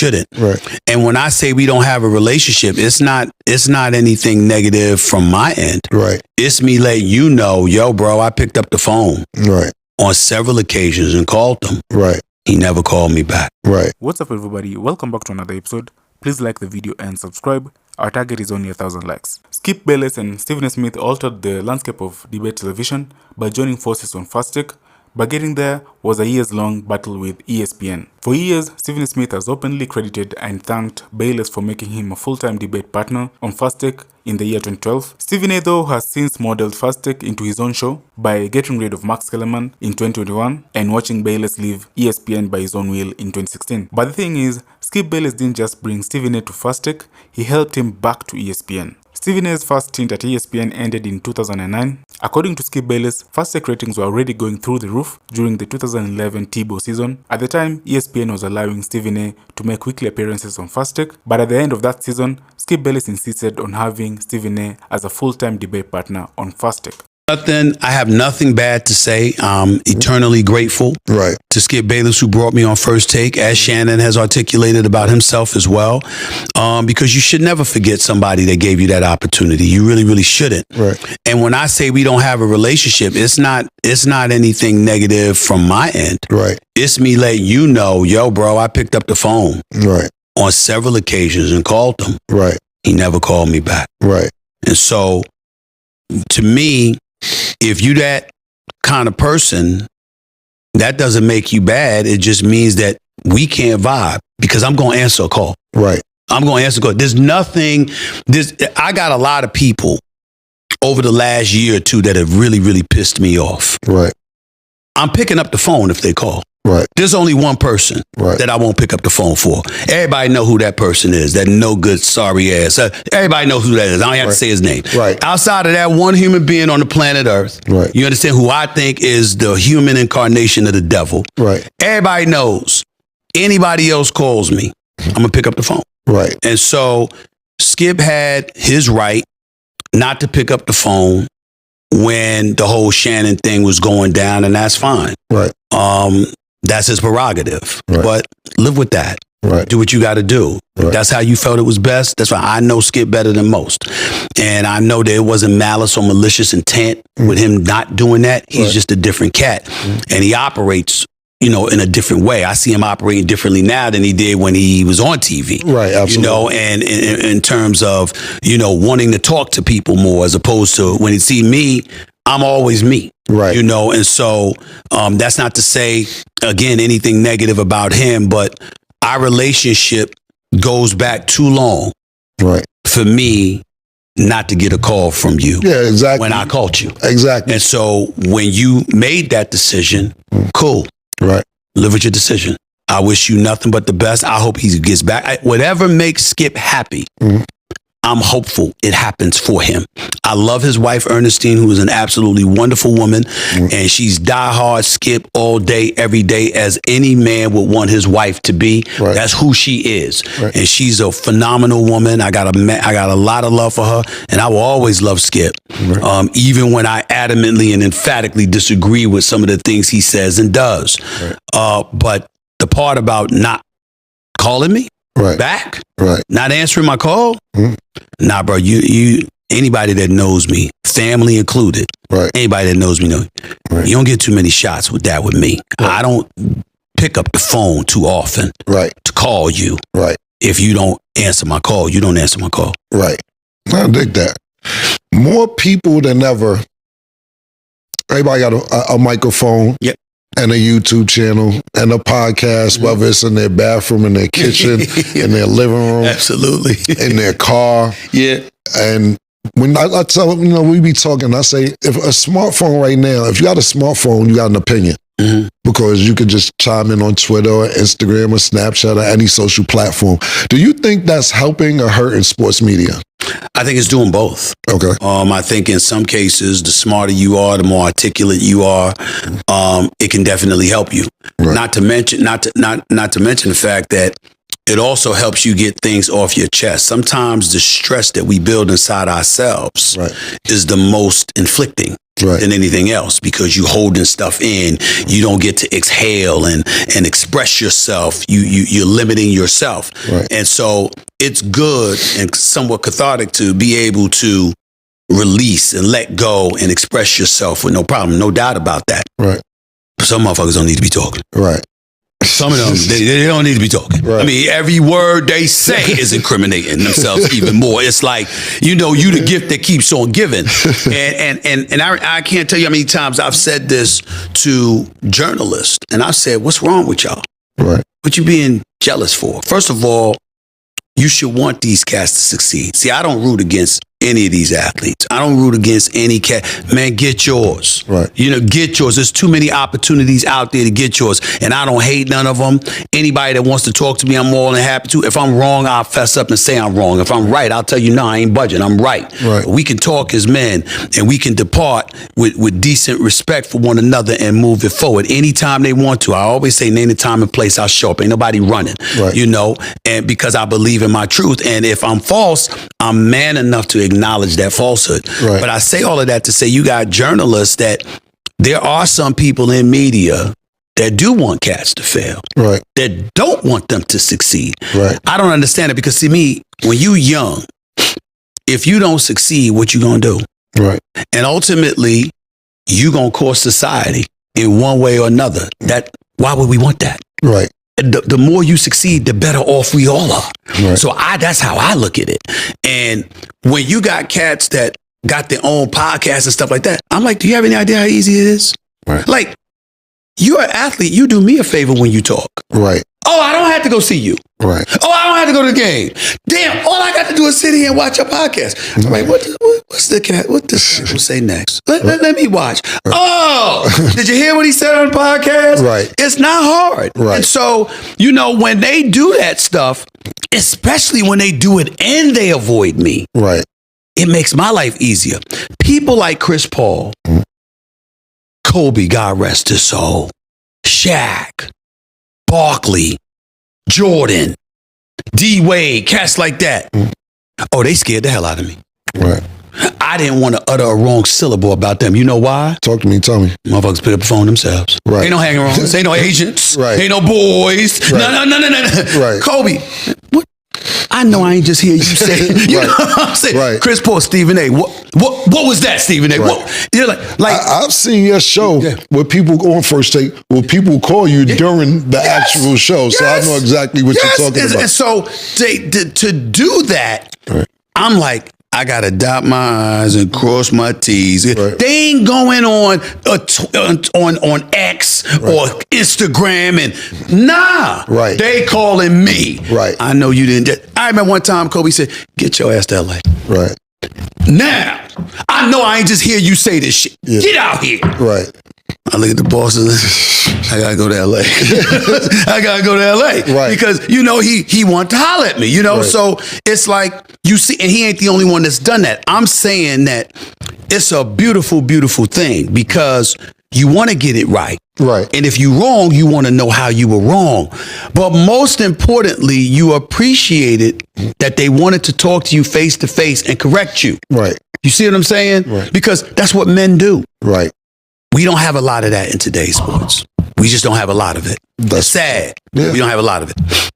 shouldn't. Right. And when I say we don't have a relationship, it's not anything negative from my end. Right. It's me letting you know, yo, bro, I picked up the phone Right. on several occasions and called him. Right. He never called me back. Right. What's up, everybody? Welcome back to another episode. Please like the video and subscribe. Our target is only 1,000 likes. Skip Bayless and Stephen Smith altered the landscape of debate television by joining forces on Fast Take, but getting there was a years-long battle with ESPN. For years, Stephen Smith has openly credited and thanked Bayless for making him a full-time debate partner on Fast Take in the year 2012. Stephen A, though, has since modeled Fast Take into his own show by getting rid of Max Kellerman in 2021 and watching Bayless leave ESPN by his own will in 2016. But the thing is, Skip Bayless didn't just bring Stephen A to Fast Take, he helped him back to ESPN. Stephen A's first stint at ESPN ended in 2009. According to Skip Bayless, Fast Take ratings were already going through the roof during the 2011 Tebow season. At the time, ESPN was allowing Stephen A to make weekly appearances on Fast Take, but at the end of that season, Skip Bayless insisted on having Stephen A as a full-time debate partner on Fast Take. I have nothing bad to say. I'm eternally grateful to Skip Bayless, who brought me on First Take, as Shannon has articulated about himself as well, because you should never forget somebody that gave you that opportunity. You really, really shouldn't. Right. And when I say we don't have a relationship, it's not anything negative from my end. Right. It's me letting you know, yo, bro, I picked up the phone on several occasions and called him. Right. He never called me back. Right. And so, to me, if you that kind of person, that doesn't make you bad. It just means that we can't vibe, because I'm going to answer a call. Right. I'm going to answer a call. I got a lot of people over the last year or two that have really, really pissed me off. Right. I'm picking up the phone if they call. Right. There's only one person that I won't pick up the phone for. Everybody know who that person is. That no good, sorry ass. Everybody knows who that is. I don't have to say his name. Right. Outside of that one human being on the planet Earth, you understand, who I think is the human incarnation of the devil. Right. Everybody knows. Anybody else calls me, I'm going to pick up the phone. Right. And so Skip had his right not to pick up the phone when the whole Shannon thing was going down, and that's fine. Right. That's his prerogative. Right. But live with that. Right. Do what you got to do. Right. That's how you felt it was best. That's why I know Skip better than most. And I know there wasn't malice or malicious intent with him not doing that. He's just a different cat. And he operates, in a different way. I see him operating differently now than he did when he was on TV. Right, absolutely. And in terms of, wanting to talk to people more, as opposed to when he see me, I'm always me. Right. And so that's not to say, again, anything negative about him, but our relationship goes back too long for me not to get a call from you. Yeah, exactly. When I called you. Exactly. And so when you made that decision, cool. Right. Live with your decision. I wish you nothing but the best. I hope he gets back. Whatever makes Skip happy, I'm hopeful it happens for him. I love his wife, Ernestine, who is an absolutely wonderful woman. And she's diehard Skip all day, every day, as any man would want his wife to be. Right. That's who she is. Right. And she's a phenomenal woman. I got a lot of love for her, and I will always love Skip. Right. Even when I adamantly and emphatically disagree with some of the things he says and does. Right. But the part about not calling me back, not answering my call, nah, bro, you anybody that knows me, family included, anybody that knows me you don't get too many shots with that with me. I don't pick up the phone too often to call you. If you don't answer my call, you don't answer my call. Right. I dig that. More people than ever, everybody got a microphone. Yep. And a YouTube channel and a podcast, whether it's in their bathroom, in their kitchen, in their living room, absolutely, in their car. Yeah. And when I tell them, we be talking, I say, if a smartphone right now, if you got a smartphone, you got an opinion. Because you could just chime in on Twitter or Instagram or Snapchat or any social platform. Do you think that's helping or hurting sports media? I think it's doing both. Okay. I think in some cases, the smarter you are, the more articulate you are, it can definitely help you. Right. Not to mention the fact that it also helps you get things off your chest. Sometimes the stress that we build inside ourselves is the most inflicting. than anything else, because you holding stuff in. You don't get to exhale and express yourself. You're limiting yourself. And so it's good and somewhat cathartic to be able to release and let go and express yourself with no problem. No doubt about that. Some motherfuckers don't need to be talking. Some of them, they don't need to be talking. I mean, every word they say is incriminating themselves even more. It's like, you the gift that keeps on giving. And I can't tell you how many times I've said this to journalists, and I've said, what's wrong with y'all? What you being jealous for? First of all, you should want these cats to succeed. See, I don't root against any of these athletes. I don't root against any cat. Man, get yours. Get yours. There's too many opportunities out there to get yours. And I don't hate none of them. Anybody that wants to talk to me, I'm more than happy to. If I'm wrong, I'll fess up and say I'm wrong. If I'm right, I'll tell you, no, I ain't budging. I'm right. We can talk as men, and we can depart with decent respect for one another and move it forward anytime they want to. I always say, name the time and place, I'll show up. Ain't nobody running, and because I believe in my truth. And if I'm false, I'm man enough to acknowledge that falsehood. But I say all of that to say, you got journalists that there are some people in media that do want cats to fail, that don't want them to succeed. I don't understand it, because see, me, when you young, if you don't succeed, what you gonna do? And ultimately, you gonna cost society in one way or another. Why would we want that? The more you succeed, the better off we all are. So that's how I look at it. And when you got cats that got their own podcasts and stuff like that, I'm like, do you have any idea how easy it is? Like, you're an athlete. You do me a favor when you talk. Oh, I don't have to go see you. Oh, I don't have to go to the game. Damn, all I got to do is sit here and watch your podcast. I'm like, what this will say next? Let me watch. Oh, did you hear what he said on the podcast? It's not hard. And so, when they do that stuff, especially when they do it and they avoid me, it makes my life easier. People like Chris Paul, Kobe, God rest his soul, Shaq, Barkley, Jordan, D-Wade, cats like that. Oh, they scared the hell out of me. I didn't want to utter a wrong syllable about them. You know why? Talk to me, tell me. Motherfuckers pick up the phone themselves. Ain't no hanging around. Ain't no agents. Ain't no boys. No. Kobe, what? I know I ain't just hear you say it. You know what I'm saying? Chris Paul, Stephen A. What was that, Stephen A? You're like I've seen your show where people go on First Take, where people call you during the actual show. So I know exactly what you're talking about. And so to do that, I'm like, I gotta dot my I's and cross my T's. They ain't going on X or Instagram and nah. They calling me. I know you didn't. I remember one time Kobe said, "Get your ass to LA." Now I know I ain't just hear you say this shit. Get out here. I look at the bosses. I gotta go to LA. I gotta go to LA because he wanted to holler at me. So it's like you see, and he ain't the only one that's done that. I'm saying that it's a beautiful, beautiful thing because you want to get it right. And if you're wrong, you want to know how you were wrong. But most importantly, you appreciated that they wanted to talk to you face to face and correct you. You see what I'm saying? Because that's what men do. We don't have a lot of that in today's sports. We just don't have a lot of it. It's sad. We don't have a lot of it.